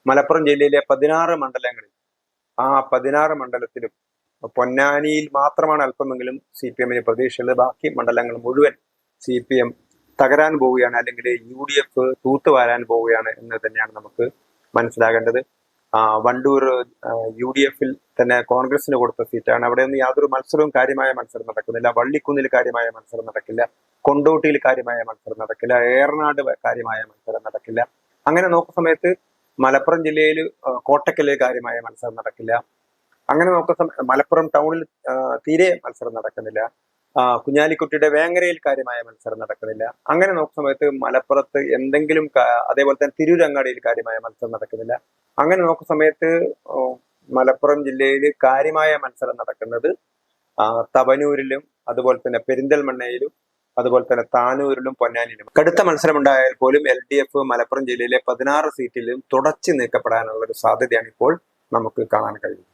മലപ്പുറം ജില്ലയിലെ 16 മണ്ഡലങ്ങളിൽ ആ 16 മണ്ഡലത്തിലും പൊന്നാനിയിൽ മാത്രമാണ് അല്പമെങ്കിലും CPM പ്രതീക്ഷയുള്ളത്. ബാക്കി മണ്ഡലങ്ങൾ മുഴുവൻ CPM തകരാൻ പോവുകയാണ്, അല്ലെങ്കിൽ UDF തൂത്തുവാരാൻ പോവുകയാണ് എന്ന് തന്നെയാണ് നമുക്ക് മനസ്സിലാകേണ്ടത്. വണ്ടൂർ UDF തന്നെ കോൺഗ്രസിന് കൊടുത്ത സീറ്റാണ്. അവിടെ ഒന്നും യാതൊരു മത്സരവും കാര്യമായ മത്സരം നടക്കുന്നില്ല. വള്ളിക്കുന്നിൽ കാര്യമായ മത്സരം നടക്കില്ല, കൊണ്ടോട്ടിയിൽ കാര്യമായ മത്സരം നടക്കില്ല, ഏറനാട് കാര്യമായ മത്സരം നടക്കില്ല. അങ്ങനെ നോക്കുന്ന സമയത്ത് മലപ്പുറം ജില്ലയിൽ കോട്ടക്കലിൽ കാര്യമായ മത്സരം നടക്കില്ല. അങ്ങനെ നോക്കുന്ന മലപ്പുറം ടൗണിൽ തീരെ മത്സരം നടക്കുന്നില്ല. കുഞ്ഞാലിക്കുട്ടിയുടെ വേങ്ങരയിൽ കാര്യമായ മത്സരം നടക്കുന്നില്ല. അങ്ങനെ നോക്കുന്ന സമയത്ത് മലപ്പുറത്ത് എന്തെങ്കിലും, അതേപോലെ തന്നെ തിരൂരങ്ങാടിയിൽ കാര്യമായ മത്സരം നടക്കുന്നില്ല. അങ്ങനെ നോക്കുന്ന സമയത്ത് മലപ്പുറം ജില്ലയിൽ കാര്യമായ മത്സരം നടക്കുന്നത് തവനൂരിലും അതുപോലെ തന്നെ പെരിന്തൽമണ്ണയിലും അതുപോലെ തന്നെ താനൂരിലും പൊന്നാനിയിലും. കടുത്ത മത്സരം ഉണ്ടായാൽ പോലും LDF മലപ്പുറം ജില്ലയിലെ 16 സീറ്റിലും തുടച്ചു നീക്കപ്പെടാനുള്ള ഒരു സാധ്യതയാണ് ഇപ്പോൾ നമുക്ക് കാണാൻ കഴിയുന്നത്.